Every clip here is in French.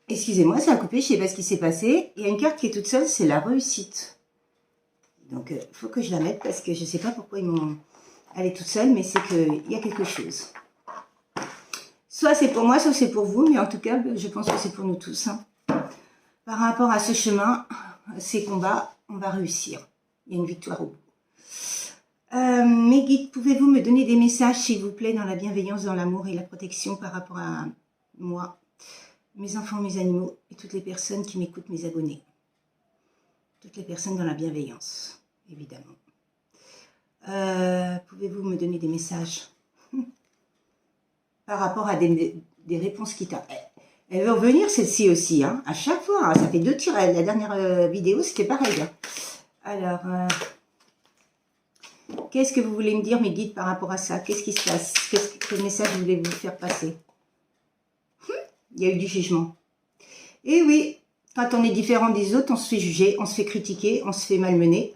Excusez-moi, ça a coupé, je sais pas ce qui s'est passé. Il y a une carte qui est toute seule, c'est la réussite. Donc, il faut que je la mette parce que je sais pas pourquoi ils m'ont... Elle est toute seule, mais c'est qu'il y a quelque chose. Soit c'est pour moi, soit c'est pour vous, mais en tout cas, je pense que c'est pour nous tous. Hein. Par rapport à ce chemin, ces combats, on va réussir. Il y a une victoire au bout. Mes guides, pouvez-vous me donner des messages, s'il vous plaît, dans la bienveillance, dans l'amour et la protection par rapport à moi, mes enfants, mes animaux et toutes les personnes qui m'écoutent, mes abonnés. Toutes les personnes dans la bienveillance, évidemment. Pouvez-vous me donner des messages par rapport à des réponses qui tardent? Elle veut revenir celle-ci aussi, hein, à chaque fois. Hein, ça fait 2 tirs. La dernière vidéo, c'était pareil. Hein. Alors, qu'est-ce que vous voulez me dire, mes guides, par rapport à ça? Qu'est-ce qui se passe? Quel message voulez-vous faire passer? Il y a eu du jugement. Et oui, quand on est différent des autres, on se fait juger, on se fait critiquer, on se fait malmener.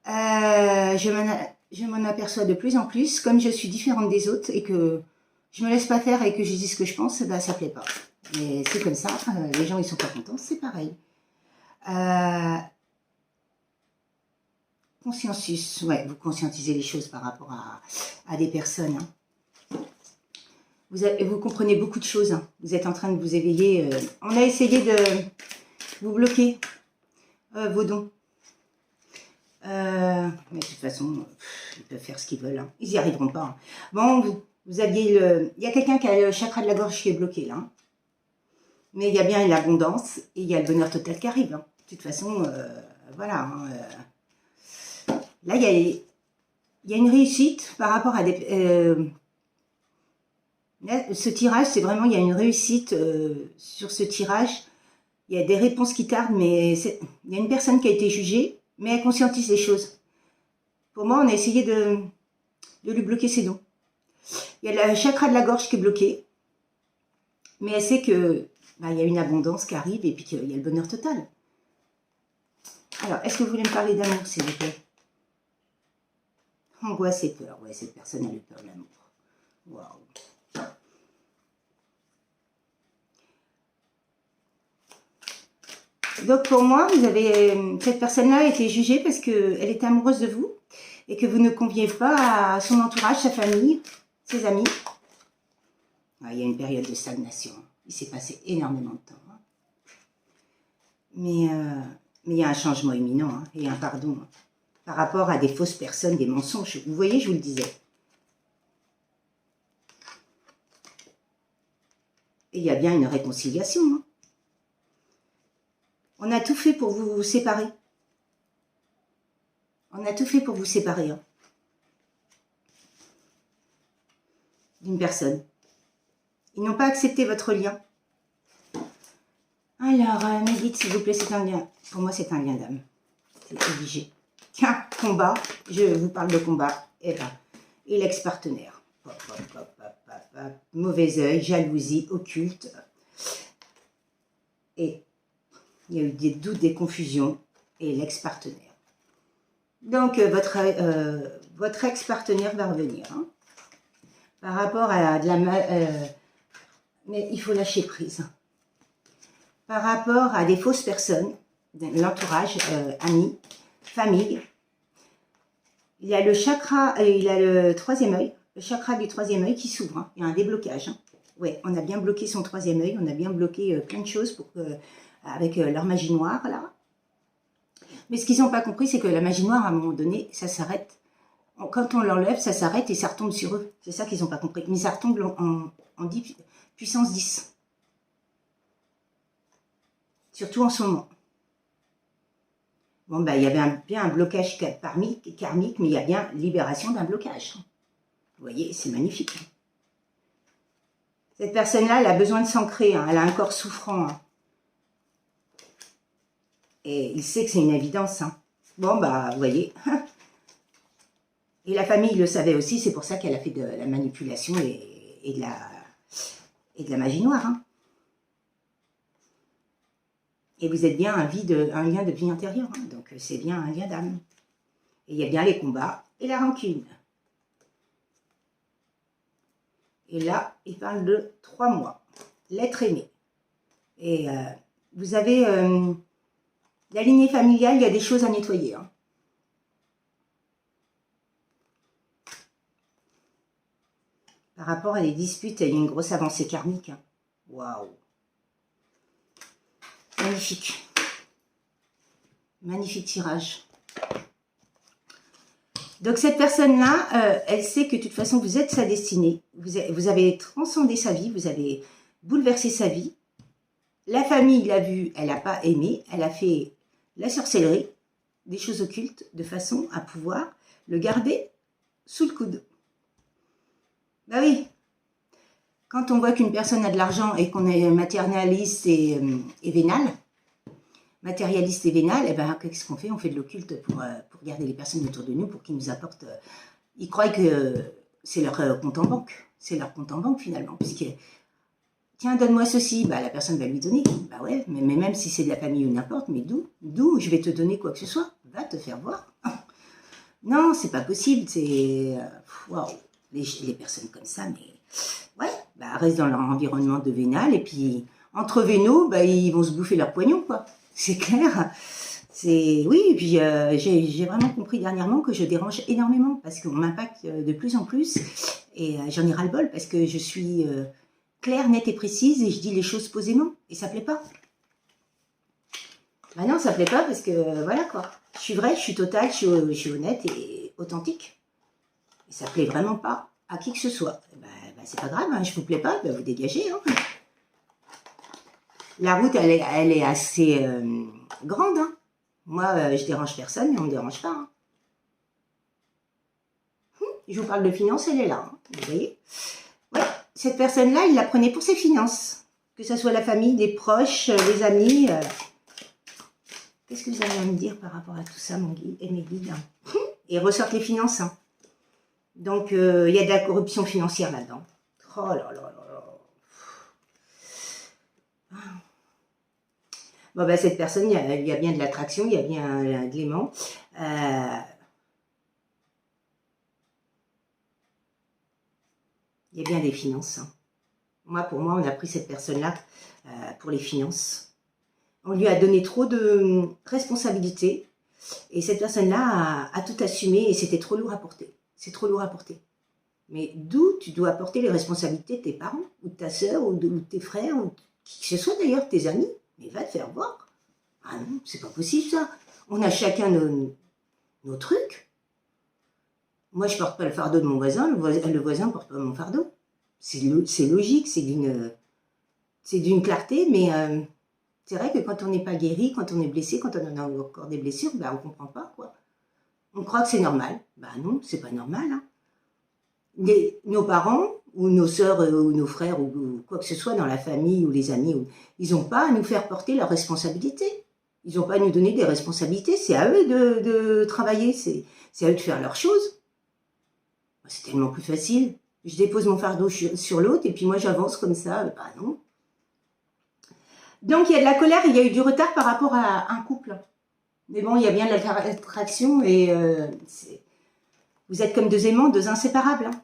Je m'en aperçois de plus en plus. Comme je suis différente des autres et que je me laisse pas faire et que je dis ce que je pense, bah, ça plaît pas. Mais c'est comme ça, les gens ils sont pas contents, c'est pareil. Conscientus, ouais, vous conscientisez les choses par rapport à des personnes. Hein. Vous comprenez beaucoup de choses, hein. Vous êtes en train de vous éveiller. On a essayé de vous bloquer vos dons. Mais de toute façon, ils peuvent faire ce qu'ils veulent. Hein. Ils n'y arriveront pas. Hein. Bon, vous aviez le... Il y a quelqu'un qui a le chakra de la gorge qui est bloqué là. Hein. Mais il y a bien l'abondance et il y a le bonheur total qui arrive. Hein. De toute façon, voilà. Hein, là, il y a une réussite par rapport à des... ce tirage, c'est vraiment, il y a une réussite sur ce tirage. Il y a des réponses qui tardent, mais il y a une personne qui a été jugée, mais elle conscientise les choses. Pour moi, on a essayé de lui bloquer ses dons. Il y a le chakra de la gorge qui est bloqué, mais elle sait que bah, il y a une abondance qui arrive et puis qu'il y a le bonheur total. Alors, est-ce que vous voulez me parler d'amour, s'il vous plaît? Angoisse et peur. Ouais, cette personne a eu peur de l'amour. Waouh. Donc pour moi, cette personne-là a été jugée parce qu'elle était amoureuse de vous et que vous ne conviez pas à son entourage, sa famille, ses amis. Ah, il y a une période de stagnation. Il s'est passé énormément de temps. Hein. Mais il y a un changement imminent hein, et un pardon hein, par rapport à des fausses personnes, des mensonges. Vous voyez, je vous le disais. Et il y a bien une réconciliation. Hein. On a tout fait pour vous séparer. On a tout fait pour vous séparer. Hein, d'une personne. Ils n'ont pas accepté votre lien. Alors, mes guides, s'il vous plaît, c'est un lien. Pour moi, c'est un lien d'âme. C'est obligé. Tiens, combat. Je vous parle de combat. Et l'ex-partenaire. Mauvais œil, jalousie, occulte. Et il y a eu des doutes, des confusions. Et l'ex-partenaire. Donc, votre ex-partenaire va revenir. Hein, par rapport à de la... mais il faut lâcher prise. Par rapport à des fausses personnes, l'entourage, amis, famille, il y a le chakra, il y a le troisième œil, le chakra du troisième œil qui s'ouvre. Hein. Il y a un déblocage. Hein. Ouais, on a bien bloqué son troisième œil, on a bien bloqué plein de choses pour avec leur magie noire là. Mais ce qu'ils n'ont pas compris, c'est que la magie noire, à un moment donné, ça s'arrête. Quand on l'enlève, ça s'arrête et ça retombe sur eux. C'est ça qu'ils n'ont pas compris. Mais ça retombe en 10, puissance 10. Surtout en ce moment. Bon, ben, il y avait bien un blocage karmique, mais il y a bien libération d'un blocage. Vous voyez, c'est magnifique. Cette personne-là, elle a besoin de s'ancrer. Hein. Elle a un corps souffrant. Hein. Et il sait que c'est une évidence. Hein. Bon, bah, vous voyez. Et la famille le savait aussi. C'est pour ça qu'elle a fait de la manipulation et de la magie noire. Hein. Et vous êtes bien un lien de vie intérieure. Hein. Donc, c'est bien un lien d'âme. Et il y a bien les combats et la rancune. Et là, il parle de 3 mois. L'être aimé. Et vous avez la lignée familiale, il y a des choses à nettoyer. Hein. Par rapport à des disputes, il y a une grosse avancée karmique. Hein. Waouh! Magnifique. Magnifique tirage. Donc cette personne-là, elle sait que de toute façon, vous êtes sa destinée. Vous avez transcendé sa vie, vous avez bouleversé sa vie. La famille l'a vu, elle n'a pas aimé, elle a fait la sorcellerie, des choses occultes, de façon à pouvoir le garder sous le coude. Bah oui, quand on voit qu'une personne a de l'argent et qu'on est matérialiste et vénal, eh ben, qu'est-ce qu'on fait? On fait de l'occulte pour garder les personnes autour de nous, pour qu'ils nous apportent... ils croient que c'est leur compte en banque. C'est leur compte en banque, finalement. Puisque, tiens, donne-moi ceci. Bah, la personne va lui donner. Bah ouais, mais même si c'est de la famille ou n'importe, mais d'où je vais te donner quoi que ce soit? Va te faire voir. Non, c'est pas possible. C'est... waouh, les personnes comme ça, mais... ouais, bah, restent dans leur environnement de vénal. Et puis, entre vénos, bah, ils vont se bouffer leur poignon, quoi. C'est clair. Oui, et puis j'ai vraiment compris dernièrement que je dérange énormément parce qu'on m'impacte de plus en plus et j'en ai ras-le-bol parce que je suis claire, nette et précise et je dis les choses posément et ça plaît pas. Bah non, ça plaît pas parce que voilà quoi. Je suis vraie, je suis totale, je suis honnête et authentique. Et ça plaît vraiment pas à qui que ce soit. Bah, c'est pas grave, hein, je vous plais pas, bah, vous dégagez. Hein. La route, elle est assez grande. Hein. Moi, je dérange personne, mais on ne me dérange pas. Hein. Je vous parle de finances, elle est là. Hein, vous voyez? Ouais, cette personne-là, il la prenait pour ses finances. Que ce soit la famille, les proches, les amis. Qu'est-ce que vous avez à me dire par rapport à tout ça, mon guide et mes guides? Et ressortent les finances. Hein. Donc, il y a de la corruption financière là-dedans. Oh là là là là. Bon, ben, cette personne, il y a bien de l'attraction, il y a bien de l'aimant. Il y a bien des finances. Hein. Pour moi, on a pris cette personne-là pour les finances. On lui a donné trop de responsabilités. Et cette personne-là a tout assumé et c'était trop lourd à porter. C'est trop lourd à porter. Mais d'où tu dois porter les responsabilités de tes parents, ou de ta sœur, ou de tes frères, ou qui que ce soit d'ailleurs, tes amis. Mais va te faire voir. Ah non, c'est pas possible ça. On a chacun nos trucs. Moi, je porte pas le fardeau de mon voisin, le voisin porte pas mon fardeau. C'est logique, c'est d'une clarté, mais c'est vrai que quand on n'est pas guéri, quand on est blessé, quand on a encore des blessures, ben, on comprend pas, quoi. On croit que c'est normal. Ben non, c'est pas normal. Hein. Nos parents, ou nos sœurs, ou nos frères, ou quoi que ce soit dans la famille, ou les amis, ils n'ont pas à nous faire porter leurs responsabilités. Ils n'ont pas à nous donner des responsabilités. C'est à eux de travailler, c'est à eux de faire leurs choses. C'est tellement plus facile. Je dépose mon fardeau sur l'autre, et puis moi j'avance comme ça. Ben non. Donc il y a de la colère, il y a eu du retard par rapport à un couple. Mais bon, il y a bien de l'attraction, et vous êtes comme deux aimants, deux inséparables. Hein.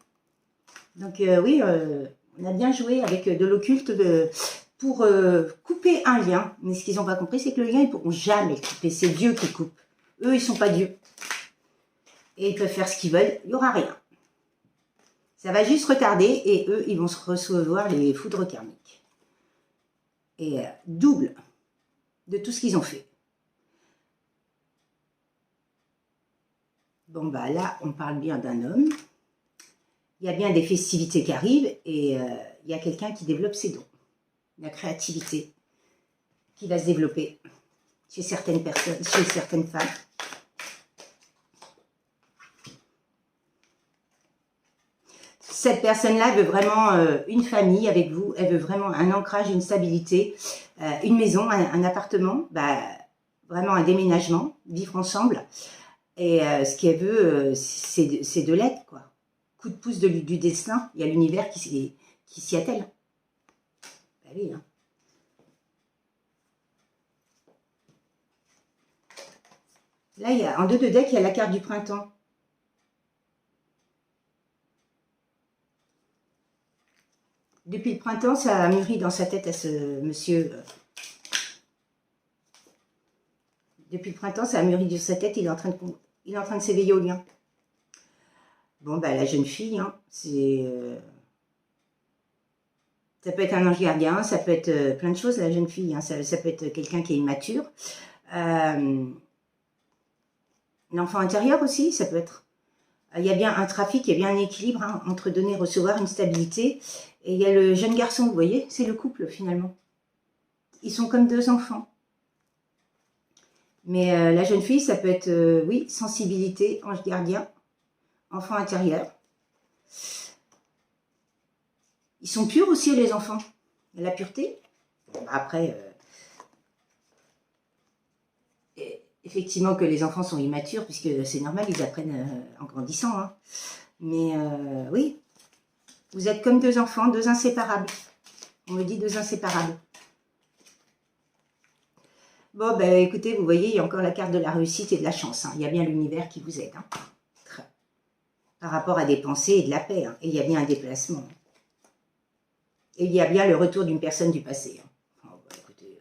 Donc oui, on a bien joué avec de l'occulte pour couper un lien. Mais ce qu'ils n'ont pas compris, c'est que le lien, ils ne pourront jamais le couper. C'est Dieu qui coupe. Eux, ils ne sont pas Dieu. Et ils peuvent faire ce qu'ils veulent, il n'y aura rien. Ça va juste retarder et eux, ils vont se recevoir les foudres karmiques. Et double de tout ce qu'ils ont fait. Bon, bah là, on parle bien d'un homme. Il y a bien des festivités qui arrivent et il y a quelqu'un qui développe ses dons. La créativité qui va se développer chez certaines personnes, chez certaines femmes. Cette personne-là veut vraiment une famille avec vous, elle veut vraiment un ancrage, une stabilité, une maison, un appartement, bah, vraiment un déménagement, vivre ensemble. Et ce qu'elle veut, c'est de l'aide, quoi. Coup de pouce du destin, il y a l'univers qui s'y attelle. Bah oui, hein. Là, en 2 de deck, il y a la carte du printemps. Depuis le printemps, ça a mûri dans sa tête à ce monsieur Depuis le printemps, ça a mûri sur sa tête, il est en train de s'éveiller au lien. Bon, bah, la jeune fille, hein, c'est... ça peut être un ange gardien, ça peut être plein de choses, la jeune fille. Hein, ça peut être quelqu'un qui est immature. L'enfant intérieur aussi, ça peut être. Il y a bien un trafic, il y a bien un équilibre hein, entre donner et recevoir, une stabilité. Et il y a le jeune garçon, vous voyez, c'est le couple finalement. Ils sont comme deux enfants. Mais la jeune fille, ça peut être, oui, sensibilité, ange gardien, enfant intérieur. Ils sont purs aussi, les enfants. La pureté. Bon, après, effectivement que les enfants sont immatures, puisque c'est normal, ils apprennent en grandissant. Hein. Mais oui, vous êtes comme deux enfants, deux inséparables. On me dit deux inséparables. Bon, ben écoutez, vous voyez, il y a encore la carte de la réussite et de la chance. Hein. Il y a bien l'univers qui vous aide. Hein. Par rapport à des pensées et de la paix. Hein. Et il y a bien un déplacement. Et il y a bien le retour d'une personne du passé. Hein. Oh, ben, écoutez,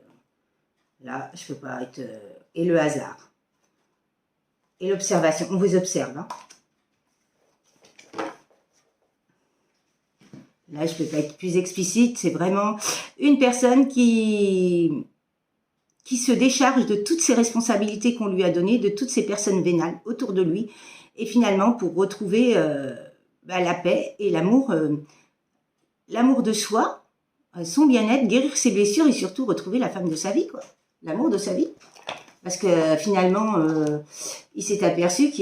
là, je ne peux pas être... et le hasard. Et l'observation. On vous observe. Hein. Là, je ne peux pas être plus explicite. C'est vraiment une personne qui se décharge de toutes ses responsabilités qu'on lui a données, de toutes ces personnes vénales autour de lui, et finalement pour retrouver la paix et l'amour de soi, son bien-être, guérir ses blessures et surtout retrouver la femme de sa vie, quoi, l'amour de sa vie. Parce que finalement, il s'est aperçu que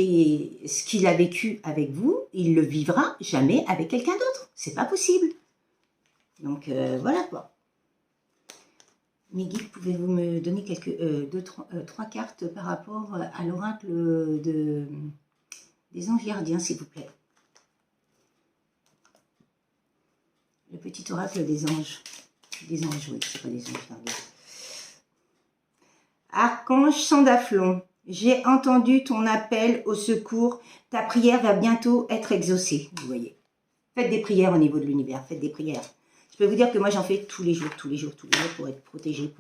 ce qu'il a vécu avec vous, il le vivra jamais avec quelqu'un d'autre. C'est pas possible. Donc voilà quoi. Mes guides, pouvez-vous me donner trois cartes par rapport à l'oracle des anges gardiens, s'il vous plaît? Le petit oracle des anges. Des anges, oui, c'est pas des anges gardiens. Archange Sandaflon, j'ai entendu ton appel au secours. Ta prière va bientôt être exaucée, vous voyez. Faites des prières au niveau de l'univers, faites des prières. Je peux vous dire que moi, j'en fais tous les jours pour être protégée,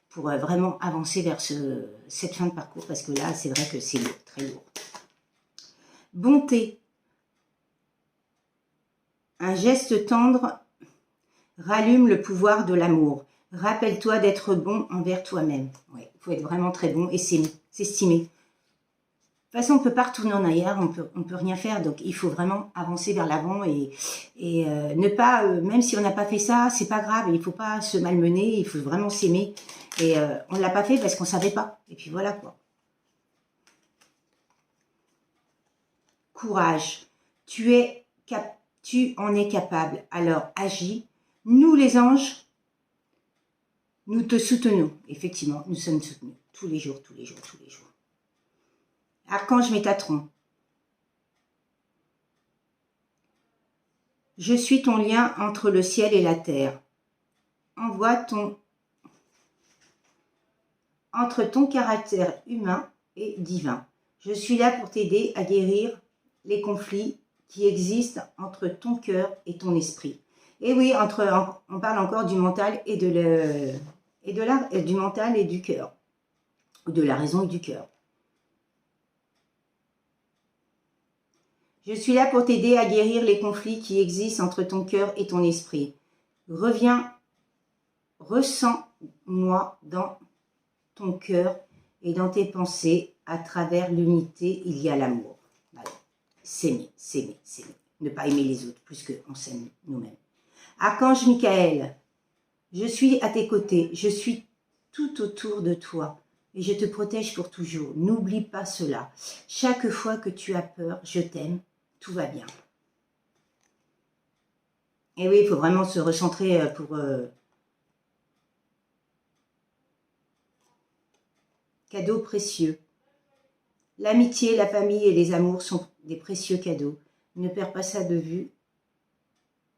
pour vraiment avancer vers cette fin de parcours, parce que là, c'est vrai que c'est lourd, très lourd. Bonté. Un geste tendre rallume le pouvoir de l'amour. Rappelle-toi d'être bon envers toi-même. Ouais, il faut être vraiment très bon et s'estimer. De toute façon, on ne peut pas retourner en arrière, on peut rien faire. Donc, il faut vraiment avancer vers l'avant et ne pas, même si on n'a pas fait ça, c'est pas grave. Il ne faut pas se malmener, il faut vraiment s'aimer. Et on ne l'a pas fait parce qu'on ne savait pas. Et puis voilà quoi. Courage. Tu en es capable. Alors, agis. Nous, les anges, nous te soutenons. Effectivement, nous sommes soutenus. Tous les jours, tous les jours, tous les jours. Archange Métatron. Je suis ton lien entre le ciel et la terre. Envoie entre ton caractère humain et divin. Je suis là pour t'aider à guérir les conflits qui existent entre ton cœur et ton esprit. Et oui, on parle encore du mental et du mental et du cœur, ou de la raison et du cœur. Je suis là pour t'aider à guérir les conflits qui existent entre ton cœur et ton esprit. Reviens, ressens-moi dans ton cœur et dans tes pensées. À travers l'unité, il y a l'amour. Voilà. S'aimer, s'aimer, s'aimer. Ne pas aimer les autres plus qu'on s'aime nous-mêmes. Archange Michael, je suis à tes côtés. Je suis tout autour de toi. Et je te protège pour toujours. N'oublie pas cela. Chaque fois que tu as peur, je t'aime. Tout va bien. Et oui, il faut vraiment se recentrer pour... Cadeaux précieux. L'amitié, la famille et les amours sont des précieux cadeaux. Ne perds pas ça de vue.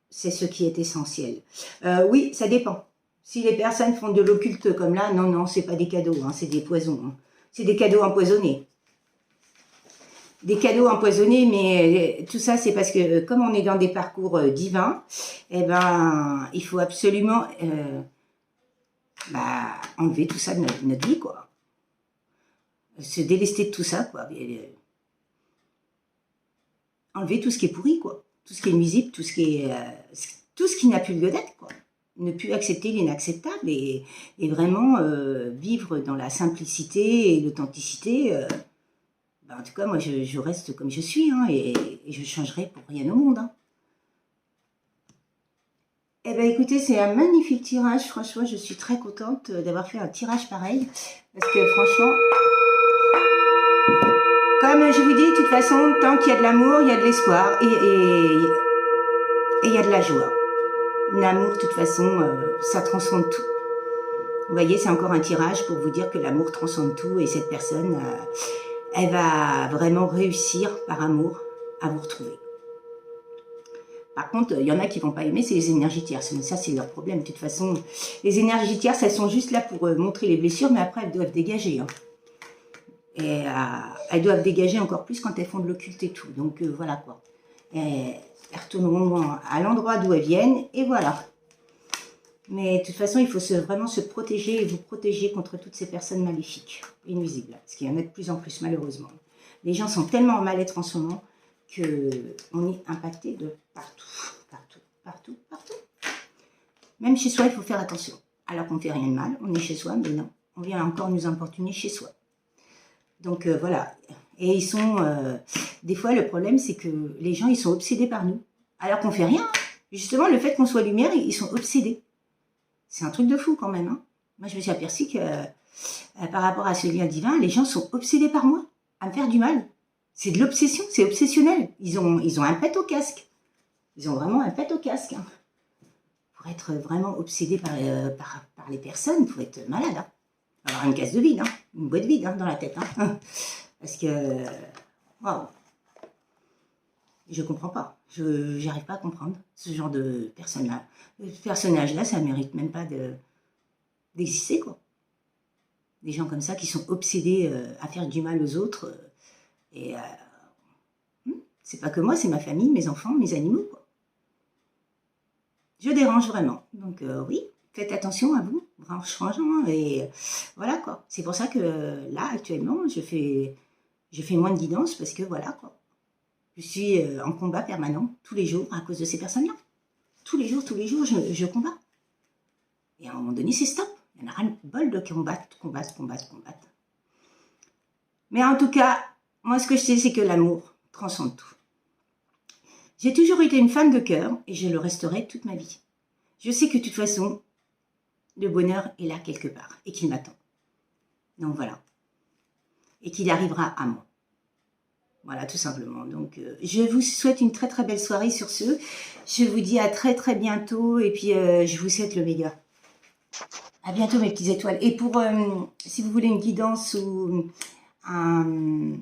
C'est ce qui est essentiel. Oui, ça dépend. Si les personnes font de l'occulte comme là, non, non, c'est pas des cadeaux, hein, c'est des poisons. Hein. C'est des cadeaux empoisonnés. Des cadeaux empoisonnés, mais tout ça, c'est parce que comme on est dans des parcours divins, eh ben, il faut absolument enlever tout ça de notre vie, quoi. se délester de tout ça, quoi. Enlever tout ce qui est pourri, quoi. Tout ce qui est nuisible, tout ce qui n'a plus lieu d'être, quoi. Ne plus accepter l'inacceptable et vraiment vivre dans la simplicité et l'authenticité. En tout cas, moi, je reste comme je suis, hein, et je ne changerai pour rien au monde. Hein. Eh bien, écoutez, c'est un magnifique tirage. Franchement, je suis très contente d'avoir fait un tirage pareil. Parce que franchement, comme je vous dis, de toute façon, tant qu'il y a de l'amour, il y a de l'espoir et il y a de la joie. L'amour, de toute façon, ça transcende tout. Vous voyez, c'est encore un tirage pour vous dire que l'amour transcende tout et cette personne, elle va vraiment réussir par amour à vous retrouver. Par contre, il y en a qui ne vont pas aimer, c'est les énergies tierces. Mais ça, c'est leur problème. De toute façon, les énergies tierces, elles sont juste là pour montrer les blessures, mais après, elles doivent dégager. Hein. Et elles doivent dégager encore plus quand elles font de l'occulte et tout. Donc, voilà quoi. Et elles retourneront à l'endroit d'où elles viennent, et voilà. Mais de toute façon, il faut vraiment se protéger et vous protéger contre toutes ces personnes maléfiques et nuisibles. Parce qu'il y en a de plus en plus, malheureusement. Les gens sont tellement en mal-être en ce moment qu'on est impacté de partout, partout, partout, partout. Même chez soi, il faut faire attention. Alors qu'on ne fait rien de mal, on est chez soi, mais non, on vient encore nous importuner chez soi. Donc voilà. Et ils sont... des fois, le problème, c'est que les gens, ils sont obsédés par nous. Alors qu'on ne fait rien. Justement, le fait qu'on soit lumière, ils sont obsédés. C'est un truc de fou quand même. Hein. Moi, je me suis aperçue que par rapport à ce lien divin, les gens sont obsédés par moi, à me faire du mal. C'est de l'obsession, c'est obsessionnel. Ils ont un pet au casque. Ils ont vraiment un pet au casque. Hein. Pour être vraiment obsédé par les personnes, il faut être malade. Hein. Avoir une case de vide, hein. Une boîte vide hein, dans la tête. Hein. Parce que, waouh, je comprends pas. Je n'arrive pas à comprendre ce genre de personnage. Ce personnage-là, ça ne mérite même pas d'exister, quoi. Des gens comme ça qui sont obsédés à faire du mal aux autres. C'est pas que moi, c'est ma famille, mes enfants, mes animaux, quoi. Je dérange vraiment. Donc oui, faites attention à vous, franchement. Et voilà, quoi. C'est pour ça que là, actuellement, je fais moins de guidance parce que voilà, quoi. Je suis en combat permanent, tous les jours, à cause de ces personnes-là. Tous les jours, je combats. Et à un moment donné, c'est stop. Il y en a ras-le-bol de combattre. Mais en tout cas, moi, ce que je sais, c'est que l'amour transcende tout. J'ai toujours été une femme de cœur et je le resterai toute ma vie. Je sais que de toute façon, le bonheur est là quelque part et qu'il m'attend. Donc voilà. Et qu'il arrivera à moi. Voilà, tout simplement. Donc, je vous souhaite une très très belle soirée sur ce. Je vous dis à très très bientôt et puis je vous souhaite le meilleur. À bientôt mes petites étoiles. Et pour, si vous voulez une guidance ou un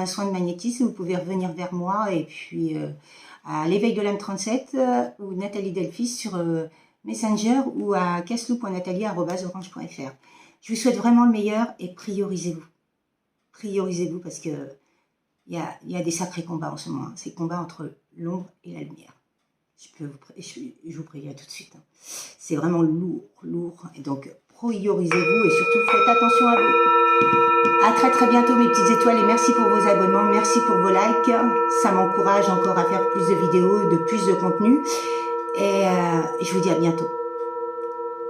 soin de magnétisme, vous pouvez revenir vers moi et puis à l'éveil de l'âme 37 ou Nathalie Delphis sur Messenger ou à casselou.nathalie@orange.fr. Je vous souhaite vraiment le meilleur et priorisez-vous. Priorisez-vous parce que il y a des sacrés combats en ce moment. Hein. Ces combats entre l'ombre et la lumière. Je vous préviens tout de suite. Hein. C'est vraiment lourd. Et donc, priorisez-vous et surtout faites attention à vous. À très très bientôt mes petites étoiles et merci pour vos abonnements, merci pour vos likes. Ça m'encourage encore à faire plus de vidéos, de plus de contenu. Et je vous dis à bientôt.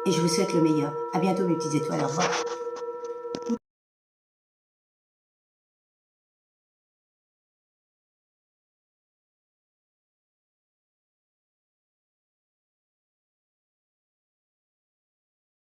Et je vous souhaite le meilleur. À bientôt mes petites étoiles. Au revoir.